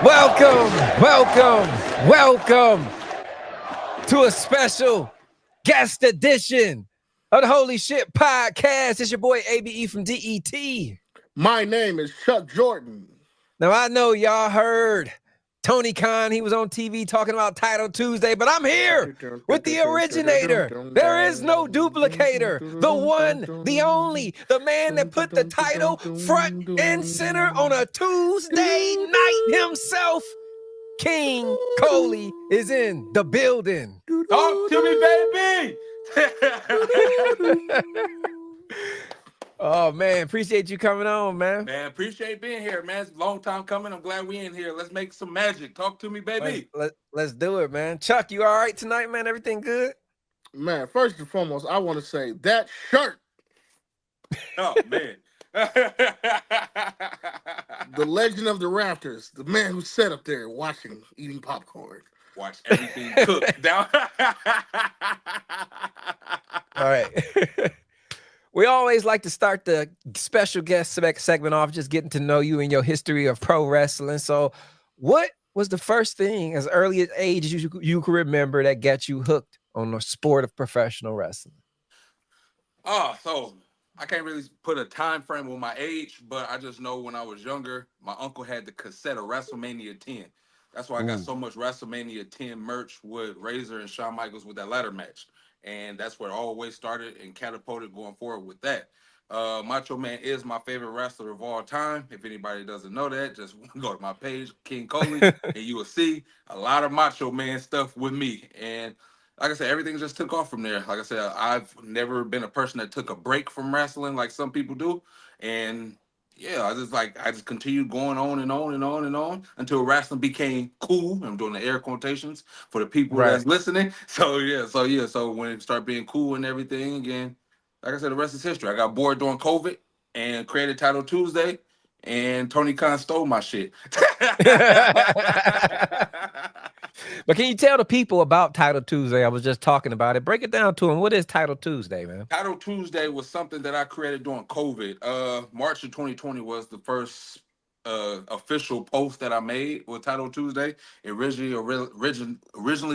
Welcome to a special guest edition of the Holy Shhh Podcast. It's your boy ABE from DET. My name is Chuck Jordan. Now, I know y'all heard Tony Khan. He was on TV talking about Title Tuesday, but I'm here with the originator. There is no duplicator. The one, the only, the man that put the title front and center on a Tuesday night himself. King Koley is in the building. Talk to me, baby. Oh, man. Appreciate you coming on, man. Man, appreciate being here, man. It's a long time coming. I'm glad we in here. Let's make some magic. Talk to me, baby. Let's do it, man. Chuck, you all right tonight, man? Everything good? Man, first and foremost, I want to say that shirt. Oh, man. The legend of the Raptors, the man who sat up there watching, eating popcorn. Watch everything cook down. All right. We always like to start the special guest segment off just getting to know you and your history of pro wrestling. So what was the first thing as early as age you can remember that got you hooked on the sport of professional wrestling? So I can't really put a time frame on my age, but I just know when I was younger, my uncle had the cassette of WrestleMania 10. That's why I got so much WrestleMania 10 merch with Razor and Shawn Michaels with that ladder match. And that's where it always started and catapulted going forward with that. Macho Man is my favorite wrestler of all time. If anybody doesn't know that, just go to my page, King Koley, and you will see a lot of Macho Man stuff with me. And like I said, everything just took off from there. Like I said, I've never been a person that took a break from wrestling like some people do. And yeah, I just continued going on and on and on and on until wrestling became cool. I'm doing the air quotations for the people that's listening. So when it started being cool and everything again, like I said, the rest is history. I got bored during COVID and created Title Tuesday, and Tony Khan stole my shit. But can you tell the people about Title Tuesday? I was just talking about it. Break it down to them. What is Title Tuesday, man? Title Tuesday was something that I created during COVID. March of 2020 was the first official post that I made with Title Tuesday. It originally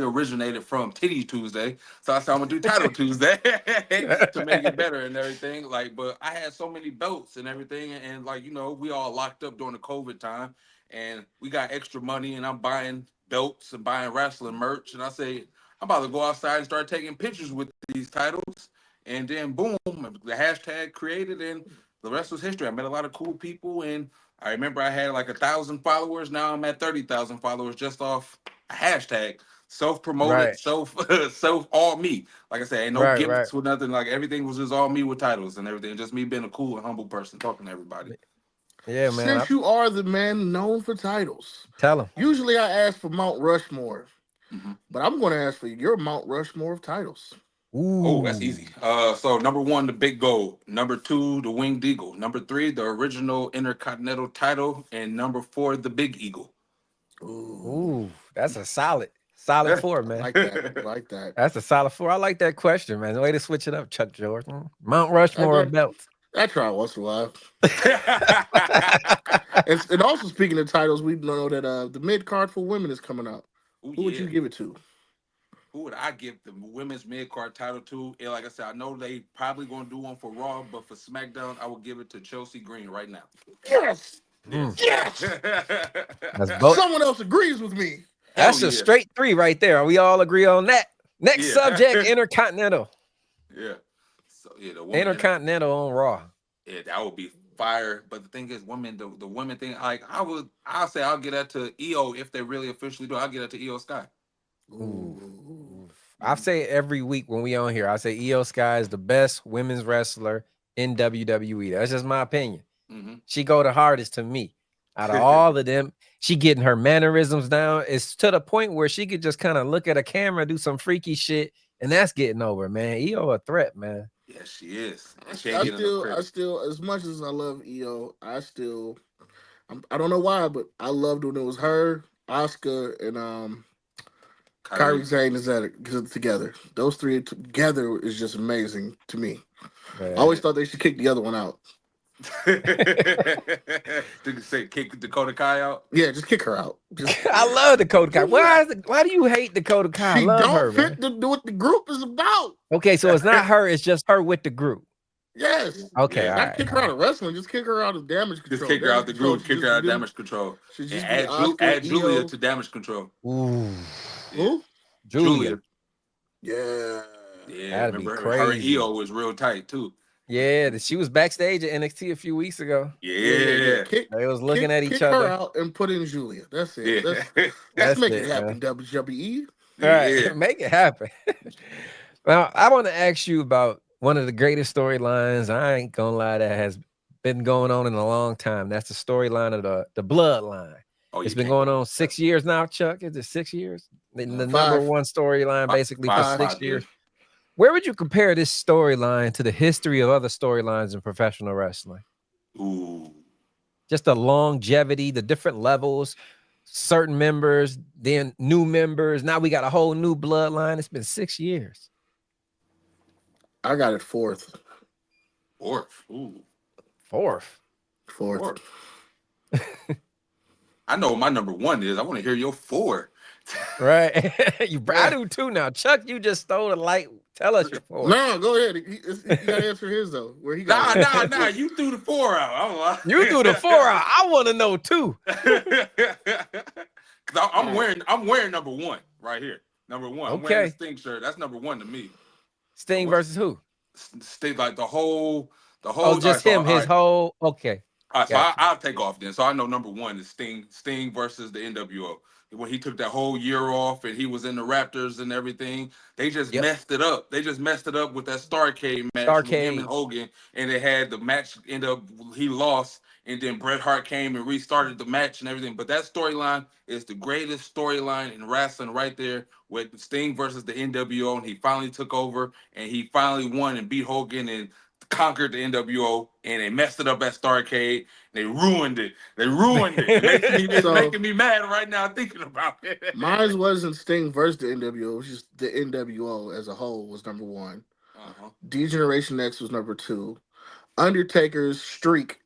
originated from Titty Tuesday. So I said I'm gonna do Title Tuesday to make it better and everything. But I had so many belts and everything, and we all locked up during the COVID time, and we got extra money, and I'm buying belts and buying wrestling merch, and I say I'm about to go outside and start taking pictures with these titles, and then boom, the hashtag created, and the rest was history. I met a lot of cool people, and I remember I had like 1,000 followers. Now I'm at 30,000 followers just off a hashtag. Self-promoted, self all me. Like I said, ain't no gimmicks with nothing. Like everything was just all me with titles and everything. Just me being a cool and humble person talking to everybody. Yeah, man. Since you are the man known for titles, tell them. Usually I ask for Mount Rushmore, but I'm going to ask for your Mount Rushmore of titles. Ooh. Oh, that's easy. So number 1, the Big Gold. Number 2, the Winged Eagle. Number 3, the original Intercontinental title, and number 4, the Big Eagle. Ooh, that's a solid 4, man. Like that. That's a solid 4. I like that question, man. The way to switch it up, Chuck Jordan. Mount Rushmore of belts. I try once in a while. And also, speaking of titles, we know that the mid card for women is coming out. Who would you give it to? Who would I give the women's mid card title to? And like I said, I know they probably gonna do one for Raw, but for SmackDown, I would give it to Chelsea Green right now. Yes. Yes. Someone else agrees with me. That's a straight 3 right there. We all agree on that. Next subject, Intercontinental. Yeah. So yeah, the Intercontinental on Raw. Yeah, that would be fire. But the thing is, women, the women thing, I'll say I'll get that to EO if they really officially do. I'll get that to EO Sky. Ooh. I say it every week when we on here. I say EO Sky is the best women's wrestler in WWE. That's just my opinion. She go the hardest to me out of all of them. She getting her mannerisms down. It's to the point where she could just kind of look at a camera, do some freaky shit, and that's getting over, man. EO a threat, man. Yeah, she is. I still, as much as I love EO, I don't know why, but I loved when it was her, Asuka, and Kairi Sane is together. Those three together is just amazing to me. Man. I always thought they should kick the other one out. Did you say kick Dakota Kai out? Yeah, just kick her out. I love Dakota Kai. Why do you hate Dakota Kai? I She love her, don't fit man. what the group is about. Okay, so it's not her, it's just her with the group. Yes. Okay, Yeah. all Not right. kick her out of wrestling. Just kick her out of damage control. Just kick her out the group. Kick her out of damage. damage control. Should And just be Asuka, add Julia Io. to damage control. Ooh, Who? Julia. Yeah. Yeah, That'd be remember her and crazy. Io was real tight too. Yeah, she was backstage at NXT a few weeks ago. Yeah. They was looking at each kick other. her out and put in Julia. That's it. Yeah. Let's make it, it happen, man. WWE. All right, Yeah. make it happen. Well, I want to ask you about one of the greatest storylines. I ain't gonna lie, that has been going on in a long time. That's the storyline of the Bloodline. Oh, It's been going on 6 years now, Chuck. Is it 6 years? The number Five. one storyline basically for 6 5 years. Where would you compare this storyline to the history of other storylines in professional wrestling? Ooh. Just the longevity, the different levels, certain members, then new members. Now we got a whole new bloodline. It's been 6 years. I got it fourth. Ooh. Fourth. I know what my number 1 is. I want to hear your 4. Right. I do too now. Chuck, you just stole the light. Tell us your 4. No, go ahead. You got to answer his though. Where he got Nah. You threw the 4 out. You threw the 4 out. I want to know too. I'm wearing number 1 right here. Number 1. I'm wearing the Sting shirt. That's number 1 to me. Sting versus who? Sting, like the whole. Oh, just him. His whole. Okay. All right, so I'll take off then. So I know number 1 is Sting versus the NWO. When he took that whole year off and he was in the Raptors and everything, they just messed it up. They just messed it up with that Starrcade match with him and Hogan, and they had the match end up he lost, and then Bret Hart came and restarted the match and everything. But that storyline is the greatest storyline in wrestling right there, with Sting versus the NWO, and he finally took over and he finally won and beat Hogan and conquered the NWO, and they messed it up at Starrcade. They ruined it. It's making me mad right now thinking about it. Mine wasn't Sting versus the NWO. It was just the NWO as a whole was number 1. D-Generation X was number 2. Undertaker's streak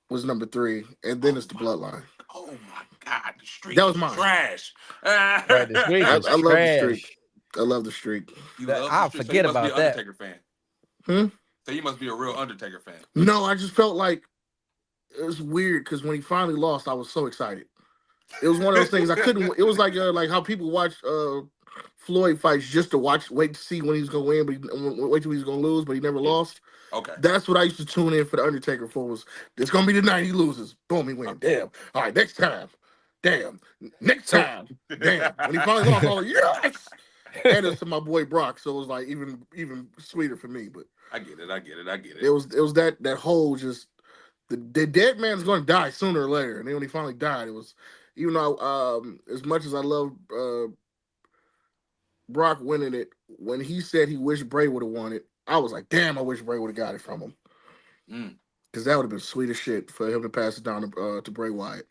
was number 3, and then it's the Bloodline. Oh my God, the streak. That was mine. Trash. Right, the streak I was love the trash. streak. I love the streak. I'll forget about that. Undertaker fan. Hmm? So you must be a real Undertaker fan. No, I just felt like it was weird because when he finally lost, I was so excited. It was one of those things I couldn't. It was like how people watch Floyd fights just to wait to see when he's gonna win, but wait till he's gonna lose, but he never lost. Okay, that's what I used to tune in for the Undertaker for. Was it's gonna be the night he loses? Boom, he wins. Damn. All right, next time. Damn. Next time. Damn. When he finally lost, I was like, yes. And it's to my boy Brock, so it was like even sweeter for me. But I get it. It was that whole just the dead man's going to die sooner or later, and then when he finally died, it was, even though as much as I love Brock winning it, when he said he wished Bray would have won it, I was like, damn, I wish Bray would have got it from him, because that would have been sweet as shit for him to pass it down to Bray Wyatt.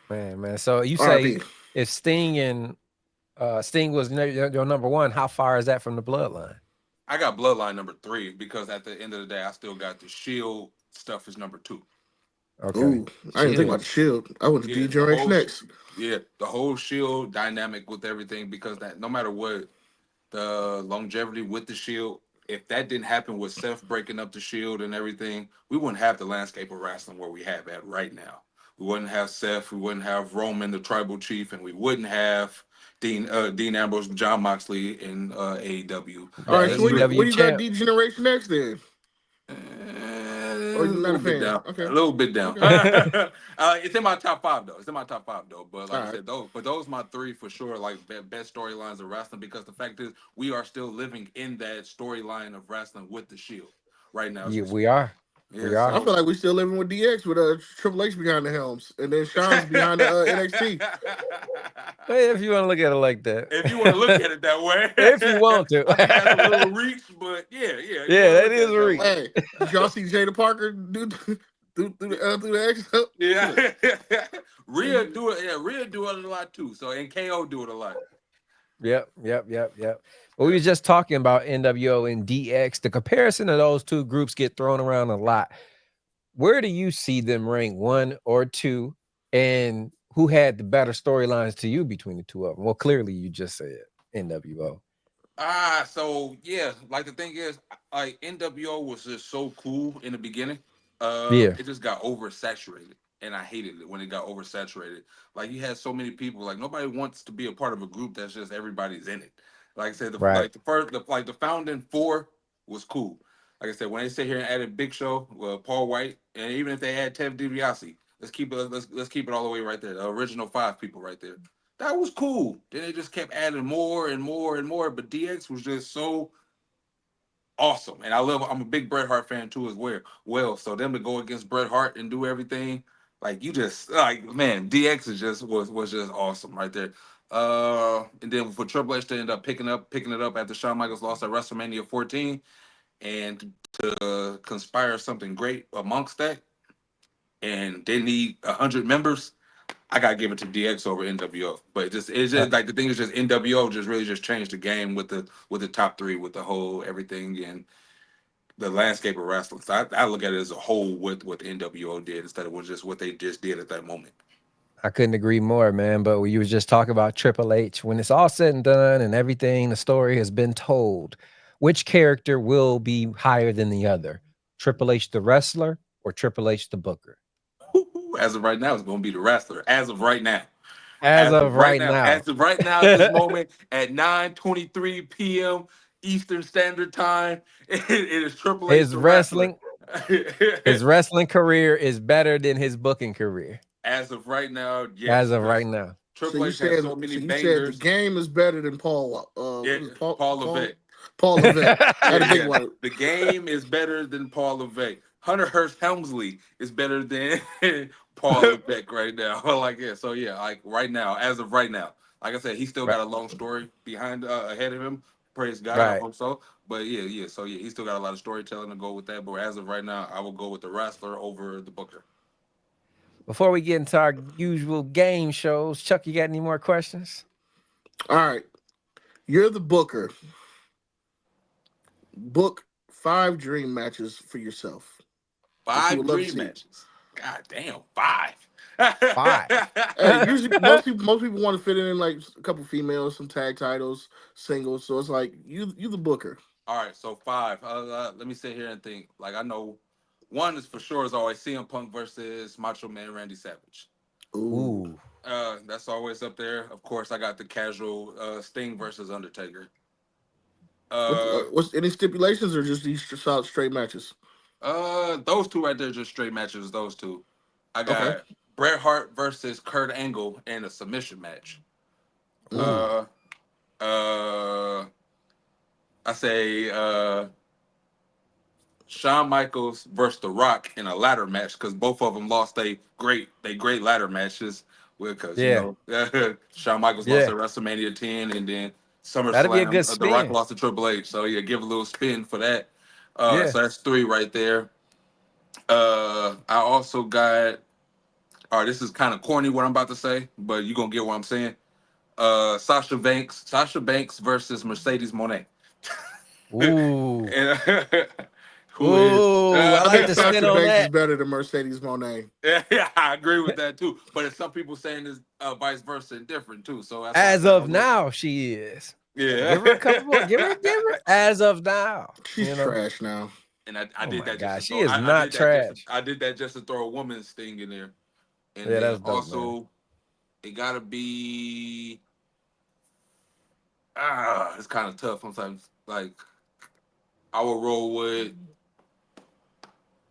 Man. So you say if Sting and Sting was your number 1, how far is that from the Bloodline? I got Bloodline number 3 because at the end of the day, I still got the Shield stuff is number 2. Okay. Ooh, I didn't think about the Shield. I went to D-Generation X. Yeah, the whole Shield dynamic with everything, because that no matter what, the longevity with the Shield, if that didn't happen with Seth breaking up the Shield and everything, we wouldn't have the landscape of wrestling where we have at right now. We wouldn't have Seth, we wouldn't have Roman, the tribal chief, and we wouldn't have Dean Ambrose, John Moxley in AEW. All right, so what do you got D-Generation X then? A little bit down. Okay. A little bit down. Okay. It's in my top 5 though. But like I said, those my 3 for sure, like best storylines of wrestling, because the fact is we are still living in that storyline of wrestling with the Shield right now. Yeah, we are. Yeah, we are. I feel like we're still living with DX with Triple H behind the helms, and then Shawn's behind the NXT. If you want to look at it like that. If you want to look at it that way. If you want to. That's a little reach, but yeah. Yeah, that is a reach. Hey, did y'all see Jada Parker do the X? Yeah. Rhea do it. Yeah, Rhea do it a lot too. So, and KO do it a lot. Yep. Well, we were just talking about NWO and DX. The comparison of those two groups get thrown around a lot. where do you see them rank one or two, and who had the better storylines to you between the two of them? Well, clearly you just said NWO. So yeah, like the thing is, like NWO was just so cool in the beginning. Yeah, It just got oversaturated, and I hated it when it got oversaturated. Like you had so many people, like nobody wants to be a part of a group that's just everybody's in it. Like I said, right. the founding four was cool. Like I said, when they sit here and added Big Show, Paul White, and even if they add Ted DiBiase, let's keep it all the way right there. The original five people right there. That was cool. Then they just kept adding more and more and more. But DX was just so awesome, and I'm a big Bret Hart fan too as well. So them to go against Bret Hart and do everything, like you just like man, DX is just was just awesome right there. And then for Triple H to end up picking it up after Shawn Michaels lost at WrestleMania 14, and to conspire something great amongst that, and they need 100 members. I gotta give it to DX over NWO. But it's Uh, just like the thing is just NWO just really just changed the game with the top three with the whole everything and the landscape of wrestling. So I look at it as a whole with what the NWO did instead of just what they just did at that moment. I couldn't agree more, man. But when you was just talking about Triple H, when it's all said and done and everything, the story has been told, which character will be higher than the other? Triple H the wrestler or Triple H the booker? As of right now, it's gonna be the wrestler. As of right now. As of right now, As of right now, at this moment, at 9:23 p.m. Eastern Standard Time, it is Triple H his the wrestler. wrestling his wrestling career is better than his booking career. As of right now, As yes, of right because now. So Triple you H has said so many so you said the bangers. game is better than Yeah, what is it, Paul Paul Paul Levesque. Paul Levesque. I Yeah, had to think yeah. about it. The game is better than Paul Levesque. Hunter Hearst Helmsley is better than Paul Levesque right now. Like yeah, so yeah, like right now, as of right now, like I said, he still Right. got a long story behind ahead of him. Praise God, I Right. hope so. But yeah. So yeah, he still got a lot of storytelling to go with that. But as of right now, I will go with the wrestler over the booker. Before we get into our usual game shows, Chuck, you got any more questions? All right, you're the booker. Book 5 dream matches for yourself that you Five would love to dream see. matches. God damn, five. Five. Hey, usually most people want to fit in like a couple females, some tag titles, singles. So it's like you the booker. All right, so five. Let me sit here and think. Like I know, one is for sure is always CM Punk versus Macho Man Randy Savage. Ooh. Ooh. That's always up there. Of course, I got the casual Sting versus Undertaker. Uh, What's any stipulations or just these solid straight matches? those two right there, just straight matches. Those two. I Okay. got Bret Hart versus Kurt Angle in a submission match. Mm. Ooh. Uh, uh, I say Shawn Michaels versus The Rock in a ladder match because both of them lost they great ladder matches. Because Yeah. Shawn Michaels lost Yeah. at WrestleMania 10, and then That'd be a good SummerSlam, The Rock spin. lost to Triple H. So yeah, give a little spin for that. Yeah. So that's three right there. I also got. All right, this is kind of corny what I'm about to say, but you're gonna get what I'm saying. Sasha Banks versus Mercedes Monet. Ooh. And, who is Ooh. I I like think the spin Sasha on Banks is that. better than Mercedes Monet. yeah, I agree with that too. But it's some people saying it's vice versa and different too. So that's why I As said I of would. now, she is. Yeah. Give her a couple more. Give her. As of now, She's you know. trash now. And I Oh did my that just gosh, to she throw. is I not did that just. trash. I did that just to throw a woman's thing in there. And Yeah, then that's dope, man. also it gotta be. It's kind of tough sometimes. Like I would roll with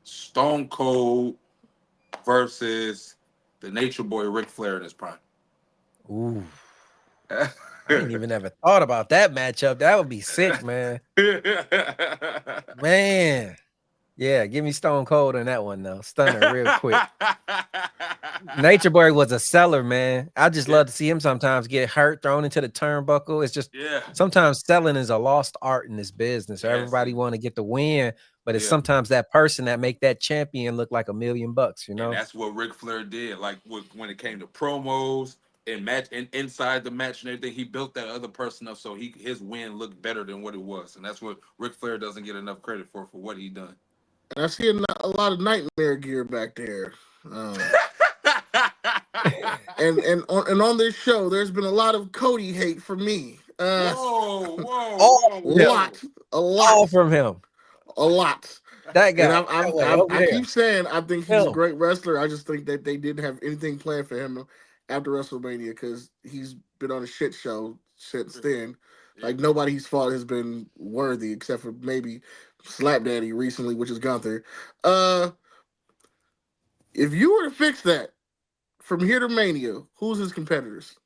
Stone Cold versus the Nature Boy Ric Flair in his prime. Ooh. I ain't even ever thought about that matchup. That would be sick, man. Man. Yeah, give me Stone Cold in that one though. Stunner real quick. Nature Boy was a seller, man. I just yeah, love to see him sometimes get hurt, thrown into the turnbuckle. It's just yeah, sometimes selling is a lost art in this business. yes, Everybody want to get the win, but it's yeah. sometimes that person that make that champion look like $1,000,000, you And know? that's what Ric Flair did. Like when it came to promos and match and inside the match and everything, he built that other person up so his win looked better than what it was. And that's what Ric Flair doesn't get enough credit for what he done. And I see a lot of nightmare gear back there. Um, and on this show, there's been a lot of Cody hate from me. Whoa, whoa, All whoa, from him. whoa. Lot, a All lot, from him. a lot. That And guy. That way. Over I there. keep saying I think he's a Him. great wrestler. I just think that they didn't have anything planned for him after WrestleMania because he's been on a shit show since then. Yeah. Like nobody he's fought has been worthy except for maybe Slap Daddy recently, which is Gunther. Uh, if you were to fix that from here to Mania, who's his competitors?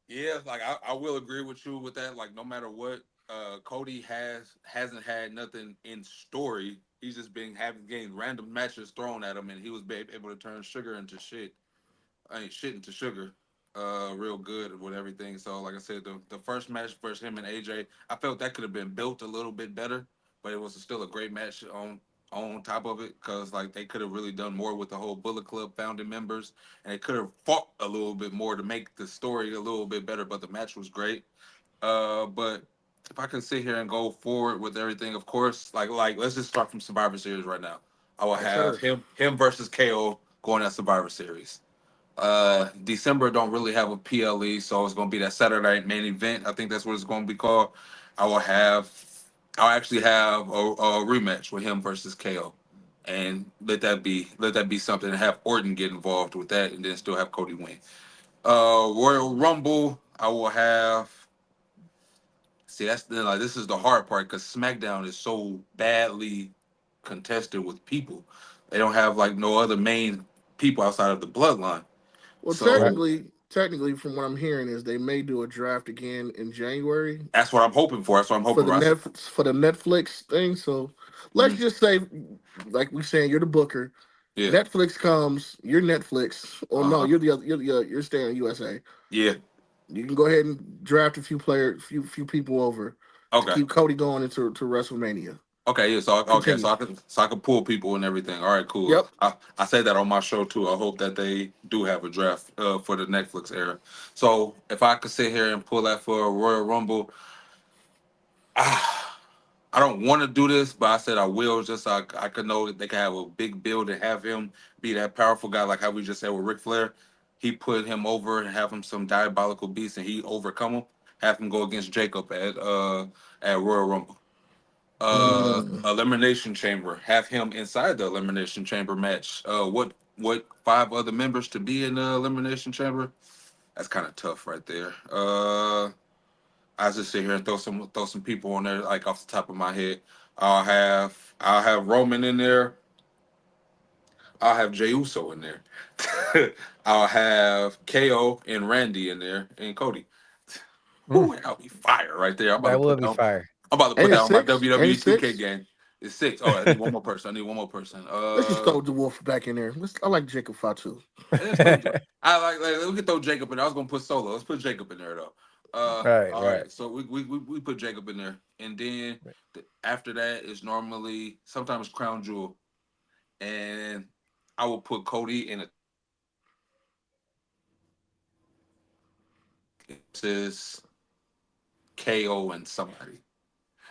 Yeah, like I will agree with you with that. Like no matter what, Cody hasn't had nothing in story. He's just been having getting random matches thrown at him, and he was able to turn sugar into shit. I ain't shit into sugar, real good with everything. So like I said, the first match versus him and AJ, I felt that could have been built a little bit better, but it was still a great match on top of it because like they could have really done more with the whole Bullet Club founding members, and they could have fought a little bit more to make the story a little bit better. But the match was great. But if I can sit here and go forward with everything, of course, like let's just start from Survivor Series right now. I will Yes, have sir. him versus KO going at Survivor Series. December don't really have a PLE, so it's gonna be that Saturday night main event. I think that's what it's gonna be called. I will have, I'll actually have a rematch with him versus KO, and let that be something. And have Orton get involved with that, and then still have Cody win. Royal Rumble, I will have. See, that's the like this is the hard part because SmackDown is so badly contested with people. They don't have like no other main people outside of the bloodline. Well, Right. So technically, from what I'm hearing, is they may do a draft again in January that's what I'm hoping for. That's what I'm for hoping the for. Netflix thing. So let's Mhm. just say, like we saying, you're the booker. Yeah. Netflix comes, you're Netflix. Oh no, Uh huh. you're staying USA. Yeah. You can go ahead and draft a few players, few people over to Okay. keep Cody going into WrestleMania. Okay. Yeah. Continue. So I can pull people and everything. All right. Cool. Yep. I say that on my show too. I hope that they do have a draft for the Netflix era. So if I could sit here and pull that for a Royal Rumble, ah, I don't want to do this, but I said I will just so I could know that they can have a big build and have him be that powerful guy, like how we just said with Ric Flair. He put him over and have him some diabolical beast, and he overcome him. Have him go against Jacob at Royal Rumble. Mm. Elimination Chamber. Have him inside the Elimination Chamber match. What five other members to be in the Elimination Chamber? That's kind of tough right there. I just sit here and throw some people on there like off the top of my head. I'll have Roman in there. I'll have Jey Uso in there. I'll have KO and Randy in there and Cody. Mm, Ooh, that'll be fire right there. that would be fire. I'm about to put Ain't it that on my six? Ain't it WWE 2K six? game. It's six. Oh, I need one more person. I need one more person. Let's just throw the Wolf back in there. I like Jacob Fatu. Let's throw. I like we could throw Jacob in there. I was gonna put Solo. Let's put Jacob in there though. Right, All right. right. So we put Jacob in there, and then after that is normally sometimes Crown Jewel, and I will put Cody in a says KO and somebody.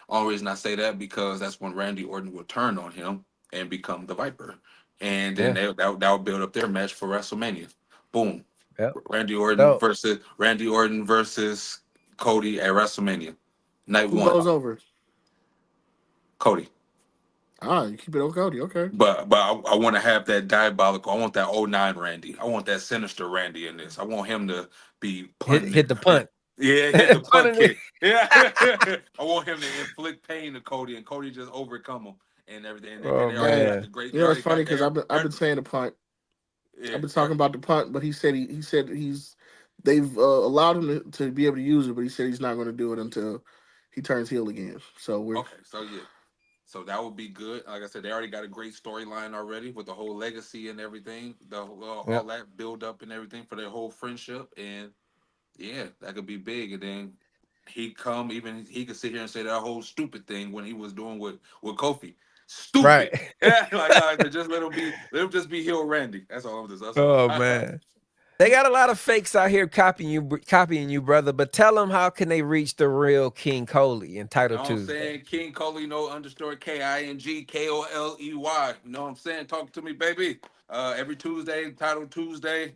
Only reason I say that because that's when Randy Orton will turn on him and become the Viper, and then Yeah. that will build up their match for WrestleMania. Boom. Yep. So Randy Orton versus Cody at WrestleMania. Night Who one. goes over? Cody. Ah, you keep it on Cody. Okay. But I want to have that diabolical. I want that '09 Randy. I want that sinister Randy in this. I want him to be punting hit it. the punt. Yeah, hit the punt Punting kick. Yeah. I want him to inflict pain to Cody and Cody just overcome him and everything. And Oh they already Hey, got the man. great. you They know it's already funny got because their. I've been saying the punt. Yeah. I've been talking about the punt, but he said they've allowed him to be able to use it, but he said he's not going to do it until he turns heel again. So we're Okay. So yeah. So that would be good. Like I said, they already got a great storyline already with the whole legacy and everything, all Yep. that build up and everything for their whole friendship. And yeah, that could be big. And then even he could sit here and say that whole stupid thing when he was doing with Kofi. Right. Stupid. Yeah, like just let him just be heel Randy. That's all I'm just. That's all. Oh man. They got a lot of fakes out here copying you, brother. But tell them how can they reach the real King Koley in Title You know what I'm Tuesday? saying? King Koley, no underscore KINGKOLEY. You know what I'm saying? Talk to me, baby. Every Tuesday, Title Tuesday.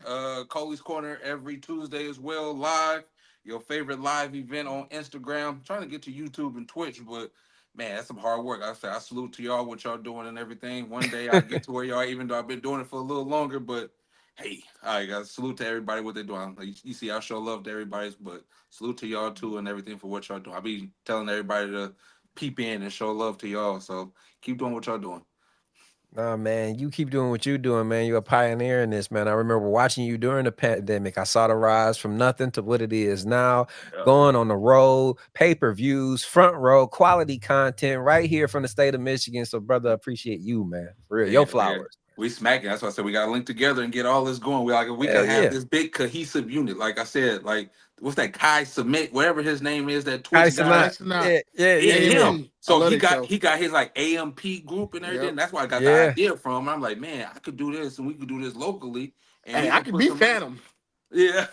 Koley's Corner every Tuesday as well, live. Your favorite live event on Instagram. I'm trying to get to YouTube and Twitch, but man, that's some hard work. I say I salute to y'all what y'all doing and everything. One day I get to where y'all, even though I've been doing it for a little longer, but hey, I got salute to everybody what they're doing. Like, you see, I show love to everybody, but salute to y'all too and everything for what y'all doing. I be telling everybody to peep in and show love to y'all. So keep doing what y'all doing. Nah, man, you keep doing what you're doing, man. You're a pioneer in this, man. I remember watching you during the pandemic. I saw the rise from nothing to what it is now, going on the road, pay-per-views, front row, quality content right here from the state of Michigan. So, brother, I appreciate you, man. For real, your flowers. We smacking. That's why I said we got to link together and get all this going. We can have this big cohesive unit. Like I said, like what's that Kai Submit, whatever his name is, that Twitch guy. Yeah. So he got his like AMP group and everything. Yep. That's why I got the idea from. I'm like, man, I could do this and we could do this locally. And hey, I could be Phantom. Yeah,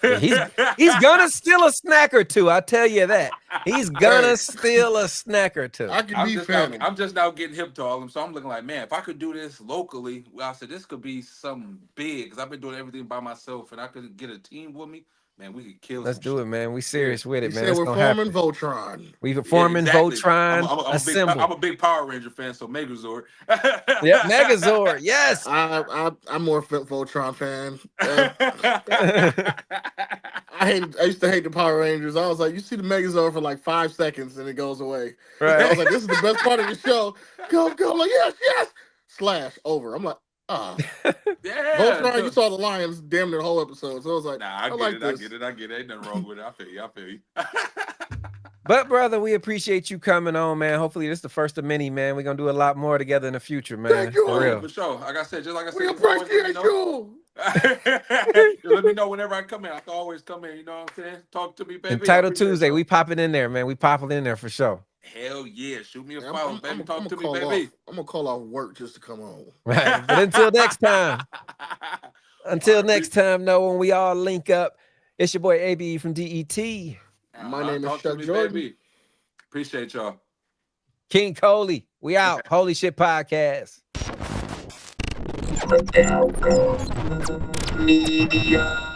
he's gonna steal a snack or two. I'll tell you that. He's gonna steal a snack or two. I'm just now getting hip to all of them, so I'm looking like, man, if I could do this locally, well, I said this could be something big because I've been doing everything by myself, and I could get a team with me. Man, we could kill. Let's do it, man. We serious with it, man. We're forming Voltron. We're forming Voltron. I'm a big Power Ranger fan, so Megazord. Yep, Megazord. Yes. I'm more Voltron fan. I used to hate the Power Rangers. I was like, you see the Megazord for like 5 seconds and it goes away. Right. I was like, this is the best part of the show. Go. I'm like, yes. Slash over. I'm like, yeah. Voltron, you saw the lions damn near the whole episode. So I was like, I get it. Ain't nothing wrong with it. I feel you. But brother, we appreciate you coming on, man. Hopefully this is the first of many, man. We're gonna do a lot more together in the future, man. Thank you. For real. For sure. Like I said, we appreciate you. Let me know whenever I come in. I can always come in. You know what I'm saying? Talk to me, baby. And Title Tuesday, we popping in there, man. We popping in there for sure. Hell yeah. Shoot me a follow, baby. Talk to me, baby. I'm going to call off work just to come on. Right. But until next time. Next time, when we all link up, it's your boy AB from DET. My name is Chuck Jordan. Baby. Appreciate y'all. King Koley. We out. Holy Shhh Podcast. Media.